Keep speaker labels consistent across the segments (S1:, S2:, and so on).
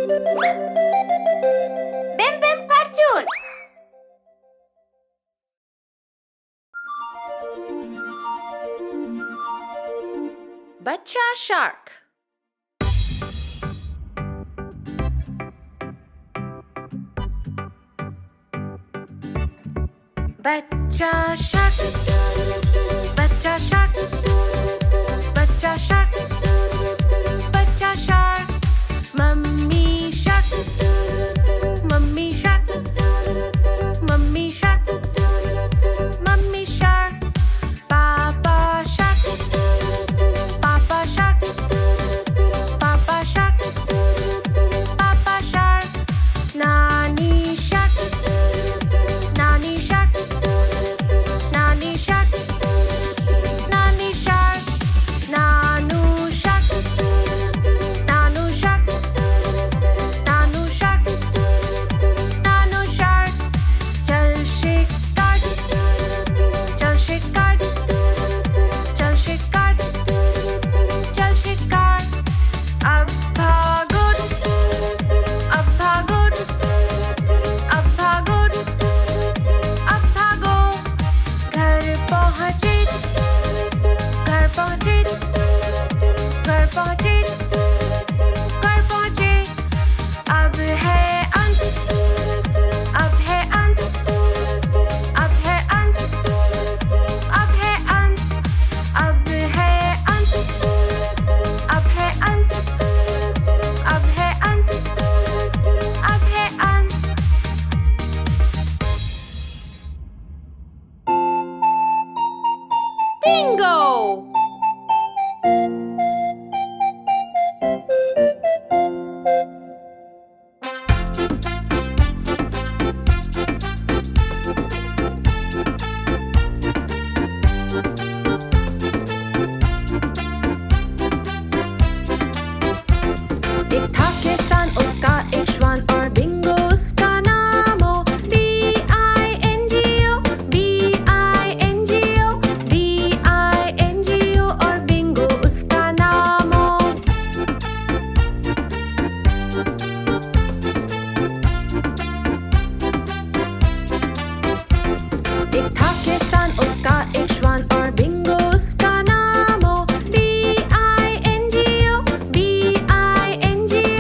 S1: Bim Bim Cartoon.
S2: Bachcha Shark. Bachcha Shark. Bachcha Shark. Bachcha Shark. Bachcha Shark. Mummy Shark. Mummy Shark. Mummy Shark. Mummy Shark. Papa Shark. Papa Shark. Papa Shark. Papa Shark. Nani Shark. Nani Shark. Nani Shark. Nani Shark. Nanu Shark. Nanu Shark. Nanu Shark. Nanu Shark. चल शिकार. चल शिकार. चल शिकार. चल शिकार. अब भागो. अब भागो. अब भागो. अब भागो. घर पहुंचे. घर पहुंचे. घर पहुंचे. घर पहुंचे. अब है अंत. अब है अंत. अब है अंत. अब है अंत. अब है अंत. अब है अंत. अब है अंत. अब है अंत. Bingo! एक था किसान, उसका एक श्वान और बिंगो उसका नाम हो। B-I-N-G-O, B-I-N-G-O, B-I-N-G-O और बिंगो उसका नाम हो। एक था किसान, उसका एक श्वान और बिंगो उसका नाम हो। B-I-N-G-O, B-I-N-G-O,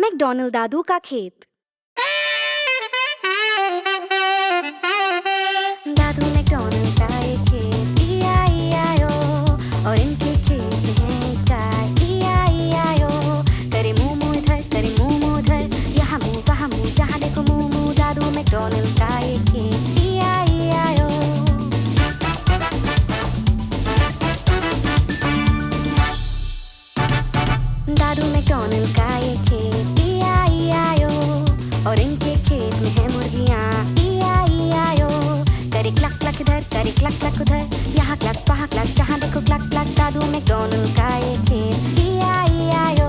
S1: मैकडॉनल्ड दादू का खेत। दादू मैकडॉनल्ड का एक खेत, E-I-E-I-O, और इनके खेत में है एक गाय, E-I-E-I-O। करे मुंह मुंह इधर, करे मुंह मुंह उधर, यहाँ मुंह वहाँ मुंह, जहाँ देखो मुंह मुंह। दादू मैकडॉनल्ड का एक खेत, E-I-E-I-O। दादू मैकडॉनल्ड का एक खेत, E-I-E-I-O, और इनके खेत में है मुर्गियाँ, E-I-E-I-O। करे क्लक क्लक इधर, करे क्लक क्लक उधर, यहाँ क्लक वहाँ क्लक, जहाँ देखो क्लक क्लक। दादू मैकडॉनल्ड का एक खेत, E-I-E-I-O।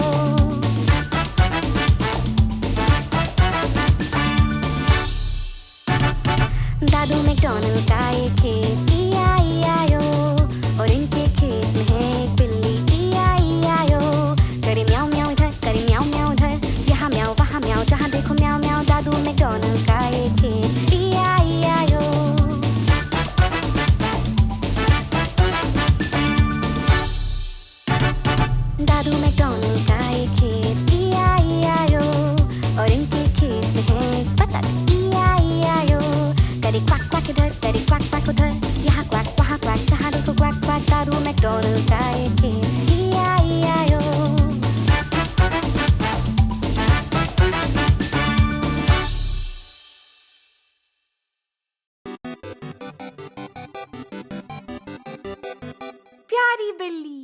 S1: दादू मैकडॉनल्ड का एक खेत, E-I-E-I-O, और इनके खेत में है एक बिल्ली, E-I-E-I-O। करे म्याऊ म्याऊ इधर, करे म्याऊ म्याऊ उधर, यहाँ म्याऊ वहाँ म्याऊ, जहाँ देखो म्याऊ म्याऊ। दादू मैकडॉनल्ड का एक खेत, E-I-E-I-O। दादू मैकडॉनल्ड का एक खेत, E-I-E-I-O, और इनके खेत में है एक बतख, E-I-E-I-O। करे क्वाक क्वाक इधर, करे क्वाक क्वाक उधर, यहाँ क्वाक वहाँ क्वाक, जहाँ देखो क्वाक क्वाक। दादू मैकडॉनल्ड का एक खेत, E-I-E-I-O।
S2: प्यारी बिल्ली।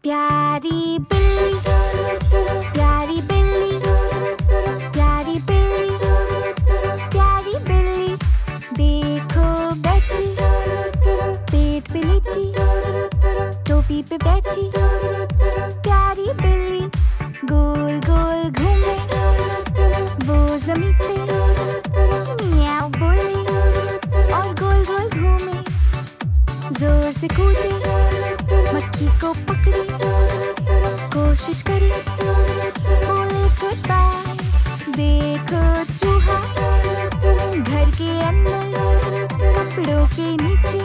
S1: प्यारी बिल्ली, प्यारी बिल्ली, प्यारी बिल्ली, प्यारी बिल्ली, देखो बैठी, पेट पे लेटी, टोपी पे बैठी। प्यारी बिल्ली गोल गोल घूमे, वो जमीन पे मियाऊ बोले, और गोल गोल घूमे, जोर से कूदे, मक्खी को पकड़े, कोशिश करे, बोले गुड बाय। देखो चूहा घर के अंदर, कपड़ों के नीचे,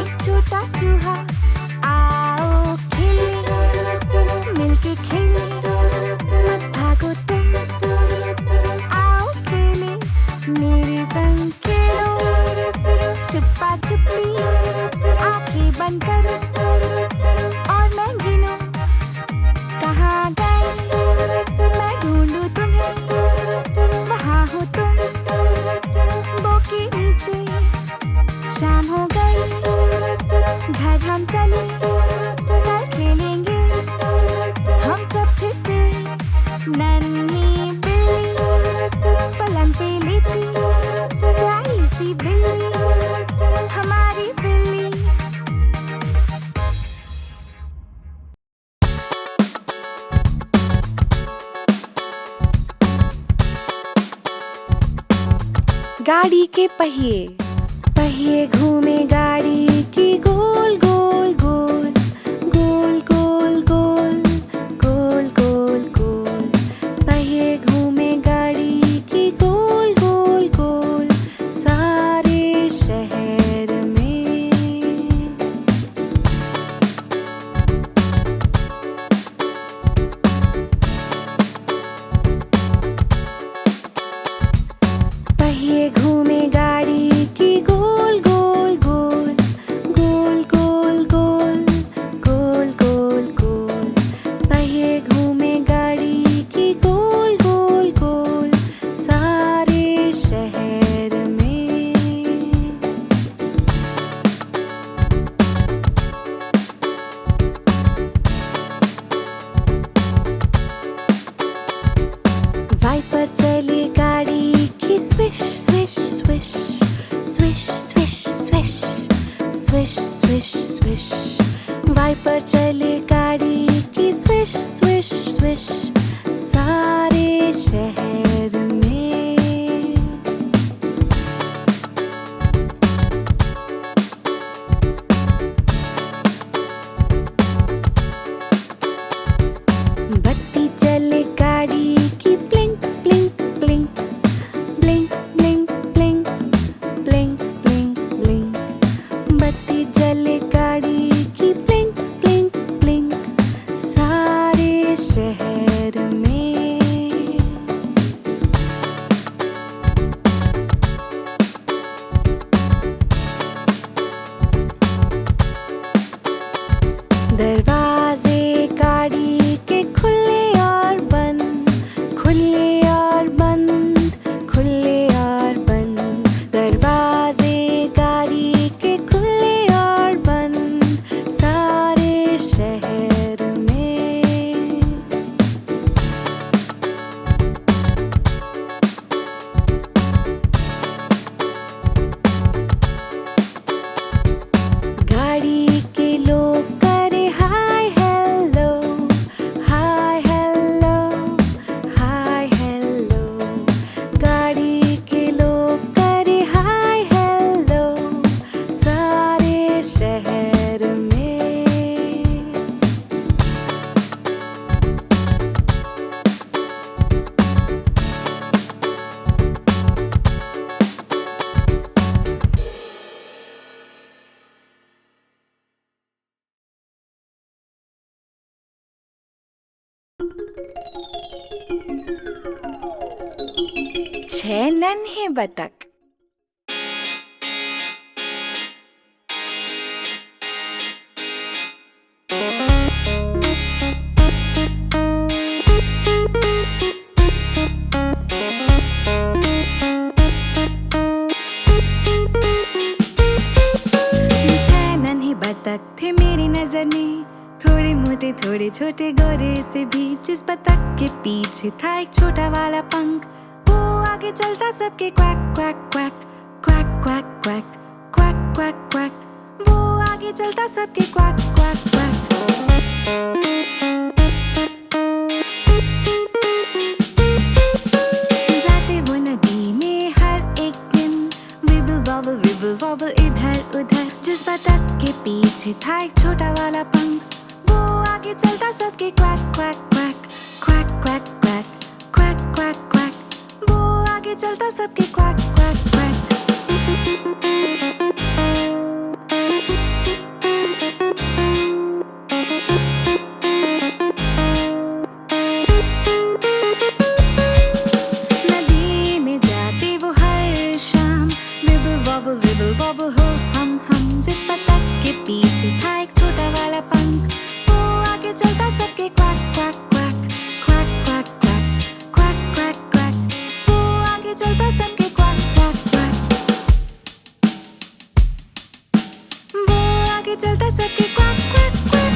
S1: एक छोटा चूहा। आओ खेले, मिलके खेले, मत भागो तुम, आओ खेले, मेरे संग खेलो, छुपा छुपी, आंखें बंद करो, और मैं गिनूं, कहाँ गए, मैं ढूंढूं तुम्हें, वहाँ हो तुम, बो के नीचे। शाम हो गई, घर हम चले, कल खेलेंगे हम सब फिर से। नन्ही बिल्ली पलंग पे लेटी, प्यारी सी बिल्ली, हमारी बिल्ली।
S2: गाड़ी के पहिए, पहिए घूमे गाड़ी की गोल गोल गोल, गोल गोल गोल, गोल गोल गोल। पहिए घूमे गाड़ी की गोल गोल गोल, सारे शहर में। पहिए घूमे गाड़ी की गोल गोल गोल, गोल गोल
S3: 6 नन्हे बतख। बतख थे मेरी नजर में, थोड़े मोटे थोड़े छोटे गोरे से भी। जिस बतख के पीछे था एक छोटा वाला पंख, वो आगे चलता सबके quack quack quack quack quack quack quack quack quack. वो आगे चलता सबके क्वैक क्वैक क्वैक। जाते वो नदी में हर एक दिन, विबल वॉबल इधर उधर। जिस बतख के पीछे था एक छोटा वाला पंख, वो आगे चलता सबके quack quack quack quack quack quack quack quack quack. वो आगे चलता सबके क्वैक क्वैक क्वैक। नदी में जाते वो हर शाम, विबल वॉबल हो हम। जिस बतख के पीछे था एक छोटा वाला पंख, वो आगे चलता सबके quack quack quack quack quack quack quack quack quack. वो आगे चलता सबके क्वैक क्वैक क्वैक। वो आगे चलता सबके क्वैक क्वैक क्वैक।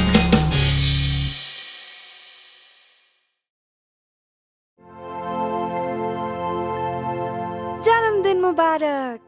S3: जन्मदिन मुबारक।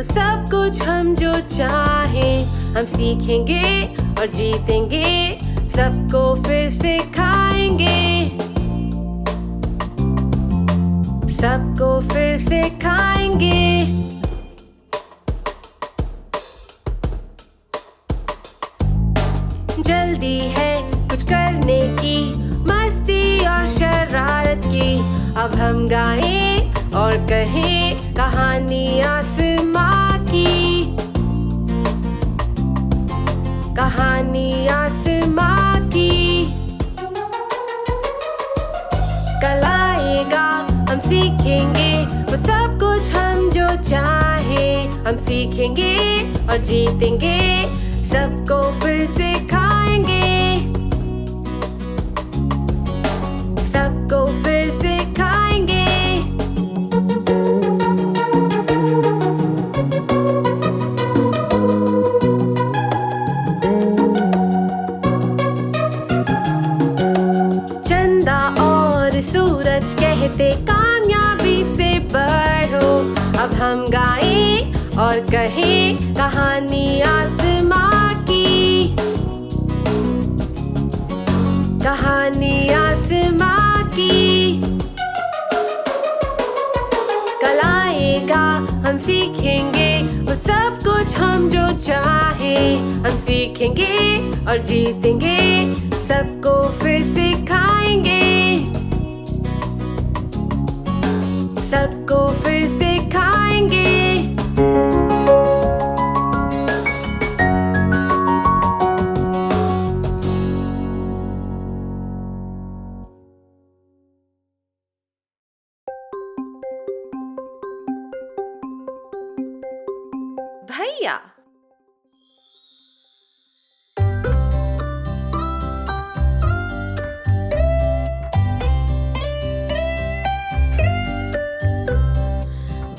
S2: सब कुछ हम जो चाहें हम सीखेंगे और जीतेंगे, सबको फिर से खाएंगे, सबको फिर से खाएंगे। जल्दी है कुछ करने की, मस्ती और शरारत की। अब हम गाएं और कहें कहानी आसमां की, कहानी आसमां की। कल आएगा हम सीखेंगे वो सब कुछ हम जो चाहें हम सीखेंगे और जीतेंगे, सबको फिर से खाएंगे, सबको फिर से खाएंगे। चंदा और सूरज कहते कामयाबी से बढ़ो। अब हम गाएं और कहें कहानी आसमां की, सीखेंगे वो सब कुछ हम जो चाहे। हम सीखेंगे और जीतेंगे, सबको फिर सिखाएंगे, सबको फिर सिखाएंगे। भैया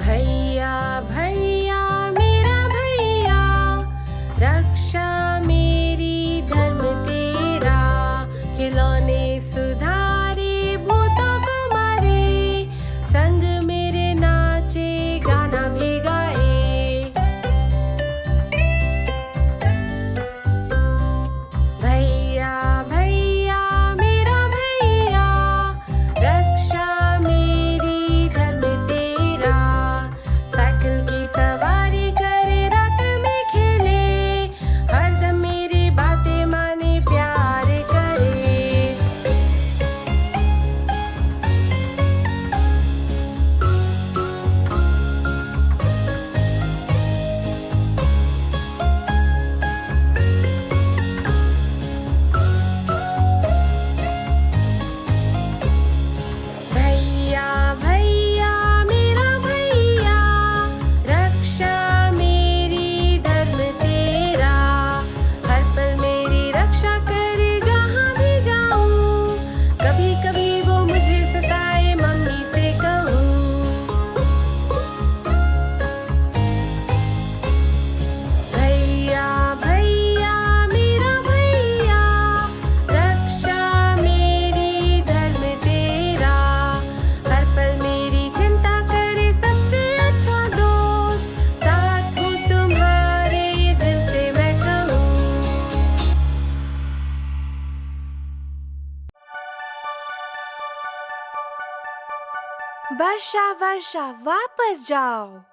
S2: भैया भैया मेरा भैया, रक्षा मेरी धर्म तेरा। खिलौने सुधारे भूतों को मारे, संग मेरे नाचे गाना भी गाए। भैया भैया मेरा भैया, रक्षा मेरी धर्म तेरा। साइकिल की सवारी करे, रात में खेले, हरदम मेरी बातें माने, प्यार करे। भैया भैया मेरा भैया, रक्षा मेरी धर्म तेरा। हर पल मेरी रक्षा करे, जहाँ भी जाऊँ। कभी कभी वो मुझे सताए, मम्मी से कहूँ। भैया भैया मेरा भैया, रक्षा मेरी धर्म तेरा। हर पल मेरी चिंता करे, सबसे अच्छा दोस्त। साथ हूँ तुम्हारे, दिल से मैं कहूँ।
S3: वर्षा वर्षा वापस जाओ।